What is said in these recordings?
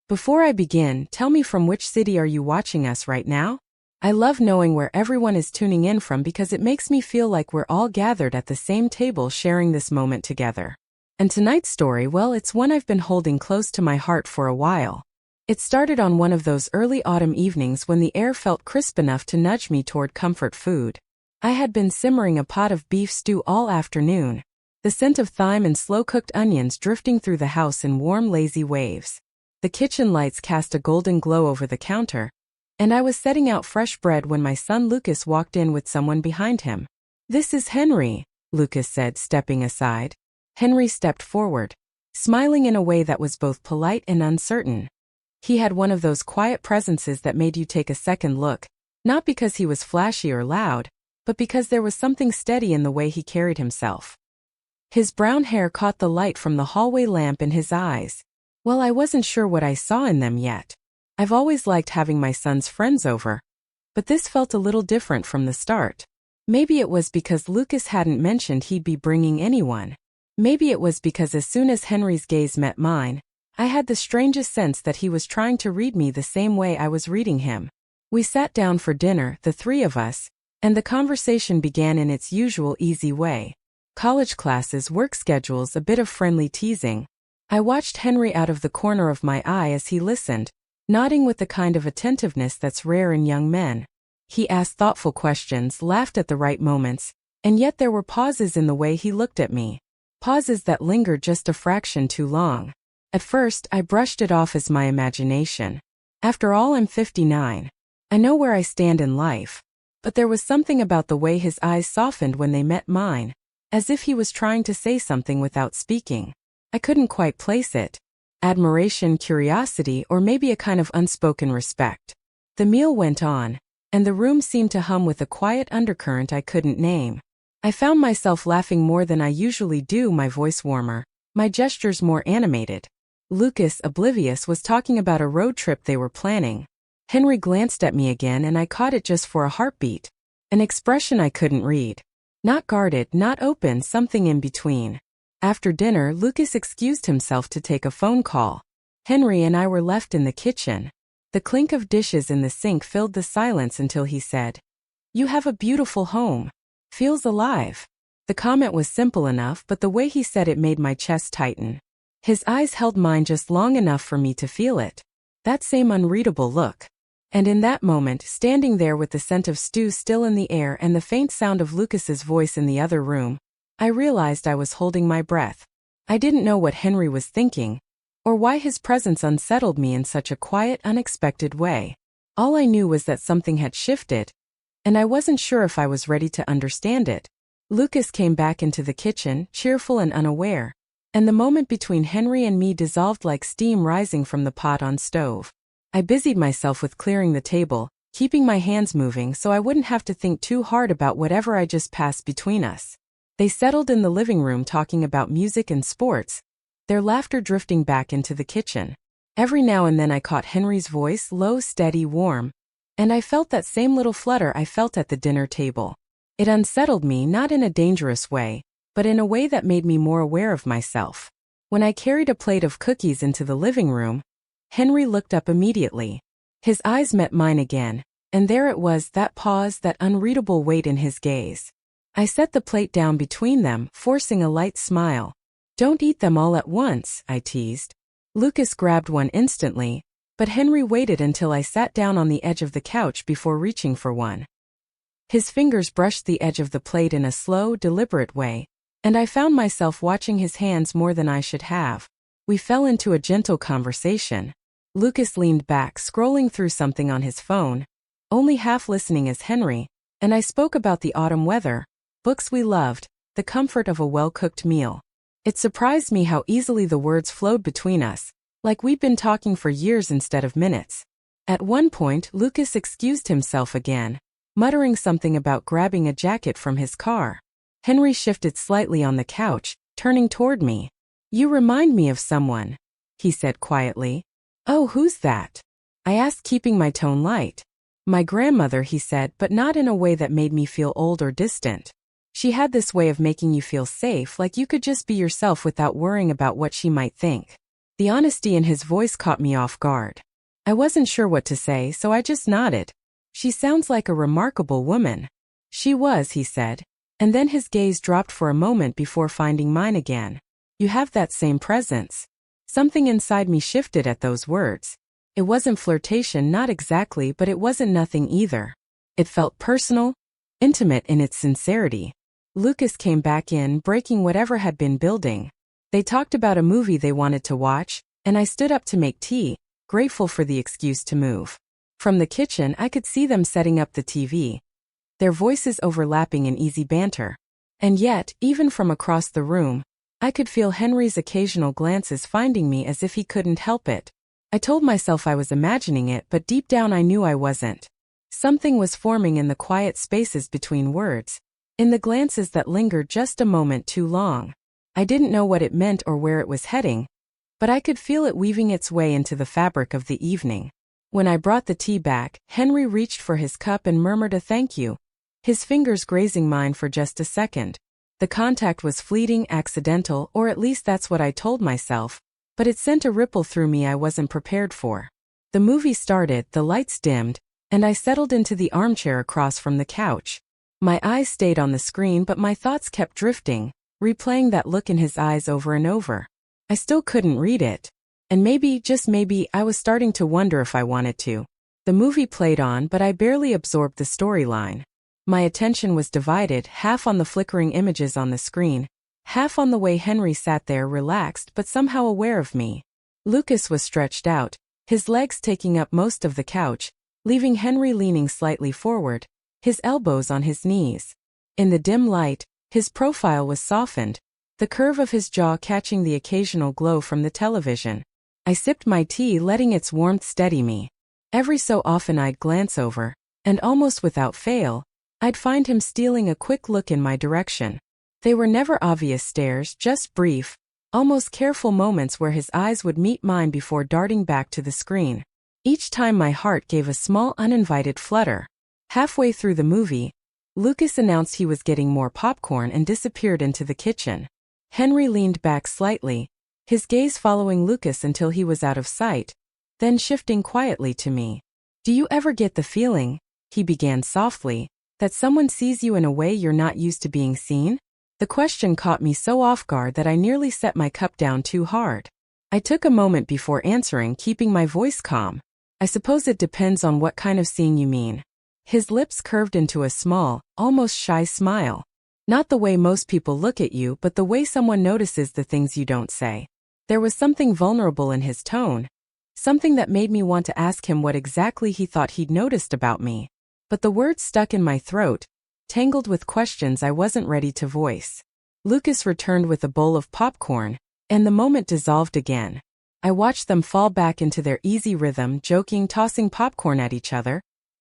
Before I begin, tell me, from which city are you watching us right now? I love knowing where everyone is tuning in from because it makes me feel like we're all gathered at the same table sharing this moment together. And tonight's story, well, it's one I've been holding close to my heart for a while. It started on one of those early autumn evenings when the air felt crisp enough to nudge me toward comfort food. I had been simmering a pot of beef stew all afternoon, the scent of thyme and slow-cooked onions drifting through the house in warm, lazy waves. The kitchen lights cast a golden glow over the counter, and I was setting out fresh bread when my son Lucas walked in with someone behind him. "This is Henry," Lucas said, stepping aside. Henry stepped forward, smiling in a way that was both polite and uncertain. He had one of those quiet presences that made you take a second look, not because he was flashy or loud, but because there was something steady in the way he carried himself. His brown hair caught the light from the hallway lamp in his eyes. Well, I wasn't sure what I saw in them yet. I've always liked having my son's friends over, but this felt a little different from the start. Maybe it was because Lucas hadn't mentioned he'd be bringing anyone. Maybe it was because as soon as Henry's gaze met mine, I had the strangest sense that he was trying to read me the same way I was reading him. We sat down for dinner, the three of us, and the conversation began in its usual easy way. College classes, work schedules, a bit of friendly teasing. I watched Henry out of the corner of my eye as he listened, nodding with the kind of attentiveness that's rare in young men. He asked thoughtful questions, laughed at the right moments, and yet there were pauses in the way he looked at me. Pauses that lingered just a fraction too long. At first, I brushed it off as my imagination. After all, I'm 59. I know where I stand in life. But there was something about the way his eyes softened when they met mine, as if he was trying to say something without speaking. I couldn't quite place it. Admiration, curiosity, or maybe a kind of unspoken respect. The meal went on, and the room seemed to hum with a quiet undercurrent I couldn't name. I found myself laughing more than I usually do, my voice warmer, my gestures more animated. Lucas, oblivious, was talking about a road trip they were planning. Henry glanced at me again and I caught it just for a heartbeat. An expression I couldn't read. Not guarded, not open, something in between. After dinner, Lucas excused himself to take a phone call. Henry and I were left in the kitchen. The clink of dishes in the sink filled the silence until he said, "You have a beautiful home. Feels alive." The comment was simple enough, but the way he said it made my chest tighten. His eyes held mine just long enough for me to feel it. That same unreadable look. And in that moment, standing there with the scent of stew still in the air and the faint sound of Lucas's voice in the other room, I realized I was holding my breath. I didn't know what Henry was thinking, or why his presence unsettled me in such a quiet, unexpected way. All I knew was that something had shifted, and I wasn't sure if I was ready to understand it. Lucas came back into the kitchen, cheerful and unaware, and the moment between Henry and me dissolved like steam rising from the pot on stove. I busied myself with clearing the table, keeping my hands moving so I wouldn't have to think too hard about whatever I just passed between us. They settled in the living room talking about music and sports, their laughter drifting back into the kitchen. Every now and then I caught Henry's voice, low, steady, warm, and I felt that same little flutter I felt at the dinner table. It unsettled me, not in a dangerous way, but in a way that made me more aware of myself. When I carried a plate of cookies into the living room, Henry looked up immediately. His eyes met mine again, and there it was, that pause, that unreadable weight in his gaze. I set the plate down between them, forcing a light smile. "Don't eat them all at once," I teased. Lucas grabbed one instantly, but Henry waited until I sat down on the edge of the couch before reaching for one. His fingers brushed the edge of the plate in a slow, deliberate way, and I found myself watching his hands more than I should have. We fell into a gentle conversation. Lucas leaned back, scrolling through something on his phone, only half listening as Henry, and I spoke about the autumn weather, books we loved, the comfort of a well-cooked meal. It surprised me how easily the words flowed between us, like we'd been talking for years instead of minutes. At one point, Lucas excused himself again, muttering something about grabbing a jacket from his car. Henry shifted slightly on the couch, turning toward me. "You remind me of someone," he said quietly. "Oh, who's that?" I asked, keeping my tone light. "My grandmother," he said, but not in a way that made me feel old or distant. She had this way of making you feel safe, like you could just be yourself without worrying about what she might think. The honesty in his voice caught me off guard. I wasn't sure what to say, so I just nodded. She sounds like a remarkable woman. She was, he said, and then his gaze dropped for a moment before finding mine again. You have that same presence. Something inside me shifted at those words. It wasn't flirtation, not exactly, but it wasn't nothing either. It felt personal, intimate in its sincerity. Lucas came back in, breaking whatever had been building. They talked about a movie they wanted to watch, and I stood up to make tea, grateful for the excuse to move. From the kitchen, I could see them setting up the TV, their voices overlapping in easy banter. And yet, even from across the room, I could feel Henry's occasional glances finding me as if he couldn't help it. I told myself I was imagining it, but deep down I knew I wasn't. Something was forming in the quiet spaces between words, in the glances that lingered just a moment too long. I didn't know what it meant or where it was heading, but I could feel it weaving its way into the fabric of the evening. When I brought the tea back, Henry reached for his cup and murmured a thank you, his fingers grazing mine for just a second. The contact was fleeting, accidental, or at least that's what I told myself, but it sent a ripple through me I wasn't prepared for. The movie started, the lights dimmed, and I settled into the armchair across from the couch. My eyes stayed on the screen, but my thoughts kept drifting, replaying that look in his eyes over and over. I still couldn't read it. And maybe, just maybe, I was starting to wonder if I wanted to. The movie played on, but I barely absorbed the storyline. My attention was divided, half on the flickering images on the screen, half on the way Henry sat there relaxed but somehow aware of me. Lucas was stretched out, his legs taking up most of the couch, leaving Henry leaning slightly forward, his elbows on his knees. In the dim light, his profile was softened, the curve of his jaw catching the occasional glow from the television. I sipped my tea, letting its warmth steady me. Every so often I'd glance over, and almost without fail, I'd find him stealing a quick look in my direction. They were never obvious stares, just brief, almost careful moments where his eyes would meet mine before darting back to the screen. Each time my heart gave a small uninvited flutter. Halfway through the movie, Lucas announced he was getting more popcorn and disappeared into the kitchen. Henry leaned back slightly, his gaze following Lucas until he was out of sight, then shifting quietly to me. "Do you ever get the feeling," he began softly, "that someone sees you in a way you're not used to being seen?" The question caught me so off guard that I nearly set my cup down too hard. I took a moment before answering, keeping my voice calm. "I suppose it depends on what kind of seeing you mean." His lips curved into a small, almost shy smile. "Not the way most people look at you, but the way someone notices the things you don't say." There was something vulnerable in his tone, something that made me want to ask him what exactly he thought he'd noticed about me. But the words stuck in my throat, tangled with questions I wasn't ready to voice. Lucas returned with a bowl of popcorn, and the moment dissolved again. I watched them fall back into their easy rhythm, joking, tossing popcorn at each other,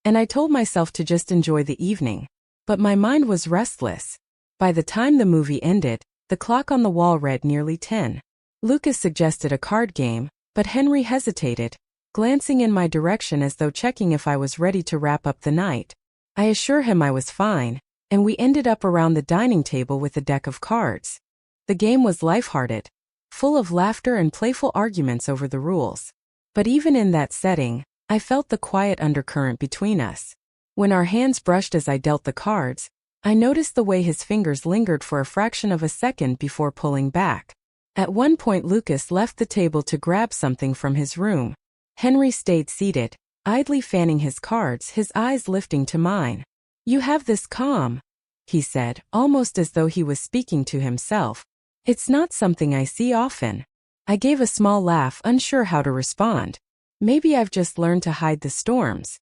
and I told myself to just enjoy the evening. But my mind was restless. By the time the movie ended, the clock on the wall read nearly 10. Lucas suggested a card game, but Henry hesitated, glancing in my direction as though checking if I was ready to wrap up the night. I assured him I was fine, and we ended up around the dining table with a deck of cards. The game was lighthearted, full of laughter and playful arguments over the rules. But even in that setting, I felt the quiet undercurrent between us. When our hands brushed as I dealt the cards, I noticed the way his fingers lingered for a fraction of a second before pulling back. At one point Lucas left the table to grab something from his room. Henry stayed seated, idly fanning his cards, his eyes lifting to mine. "You have this calm," he said, almost as though he was speaking to himself. "It's not something I see often." I gave a small laugh, unsure how to respond. Maybe I've just learned to hide the storms.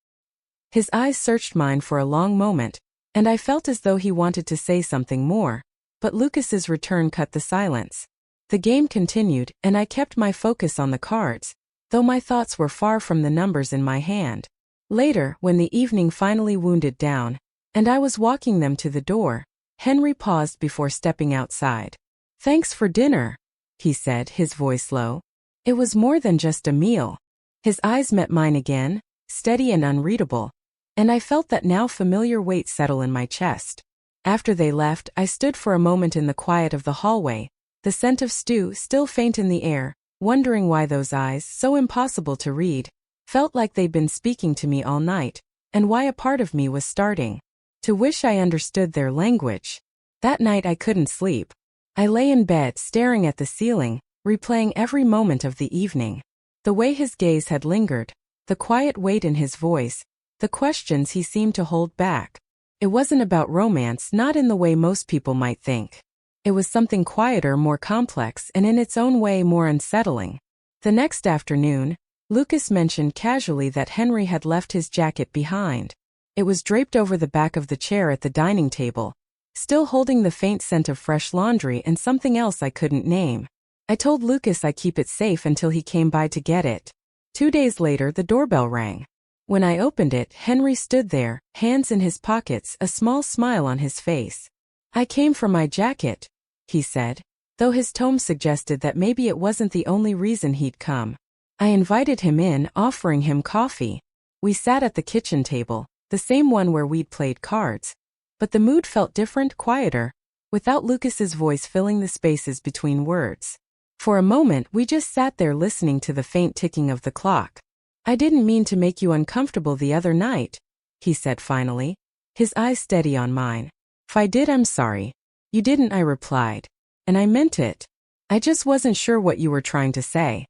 His eyes searched mine for a long moment, and I felt as though he wanted to say something more, but Lucas's return cut the silence. The game continued, and I kept my focus on the cards, though my thoughts were far from the numbers in my hand. Later, when the evening finally wound down, and I was walking them to the door, Henry paused before stepping outside. "Thanks for dinner," he said, his voice low. It was more than just a meal. His eyes met mine again, steady and unreadable, and I felt that now familiar weight settle in my chest. After they left, I stood for a moment in the quiet of the hallway, the scent of stew still faint in the air, wondering why those eyes, so impossible to read, felt like they'd been speaking to me all night, and why a part of me was starting to wish I understood their language. That night I couldn't sleep. I lay in bed staring at the ceiling, replaying every moment of the evening. The way his gaze had lingered, the quiet weight in his voice, the questions he seemed to hold back. It wasn't about romance, not in the way most people might think. It was something quieter, more complex, and in its own way more unsettling. The next afternoon, Lucas mentioned casually that Henry had left his jacket behind. It was draped over the back of the chair at the dining table, still holding the faint scent of fresh laundry and something else I couldn't name. I told Lucas I keep it safe until he came by to get it. 2 days later, the doorbell rang. When I opened it, Henry stood there, hands in his pockets, a small smile on his face. "I came for my jacket," he said, though his tone suggested that maybe it wasn't the only reason he'd come. I invited him in, offering him coffee. We sat at the kitchen table, the same one where we'd played cards. But the mood felt different, quieter, without Lucas's voice filling the spaces between words. For a moment, we just sat there listening to the faint ticking of the clock. "I didn't mean to make you uncomfortable the other night," he said finally, his eyes steady on mine. "If I did, I'm sorry." "You didn't," I replied. "And I meant it. I just wasn't sure what you were trying to say."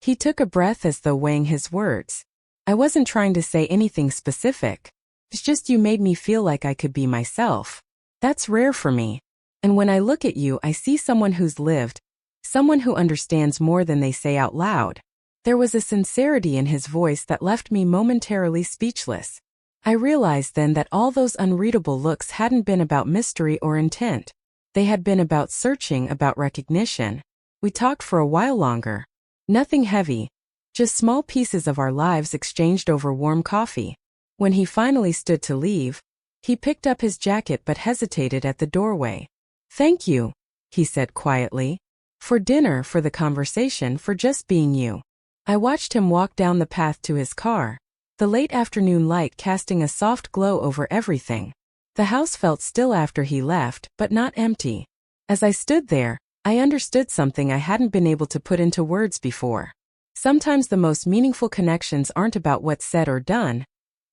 He took a breath as though weighing his words. "I wasn't trying to say anything specific. It's just you made me feel like I could be myself. That's rare for me. And when I look at you, I see someone who's lived, someone who understands more than they say out loud." There was a sincerity in his voice that left me momentarily speechless. I realized then that all those unreadable looks hadn't been about mystery or intent. They had been about searching, about recognition. We talked for a while longer. Nothing heavy, just small pieces of our lives exchanged over warm coffee. When he finally stood to leave, he picked up his jacket but hesitated at the doorway. "Thank you," he said quietly. "For dinner, for the conversation, for just being you." I watched him walk down the path to his car, the late afternoon light casting a soft glow over everything. The house felt still after he left, but not empty. As I stood there, I understood something I hadn't been able to put into words before. Sometimes the most meaningful connections aren't about what's said or done,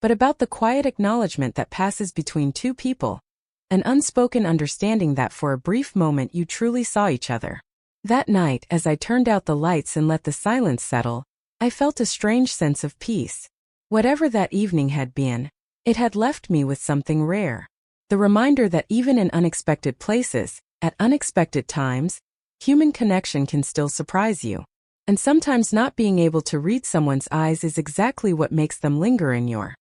but about the quiet acknowledgement that passes between two people, an unspoken understanding that for a brief moment you truly saw each other. That night, as I turned out the lights and let the silence settle, I felt a strange sense of peace. Whatever that evening had been, it had left me with something rare. The reminder that even in unexpected places, at unexpected times, human connection can still surprise you. And sometimes not being able to read someone's eyes is exactly what makes them linger in your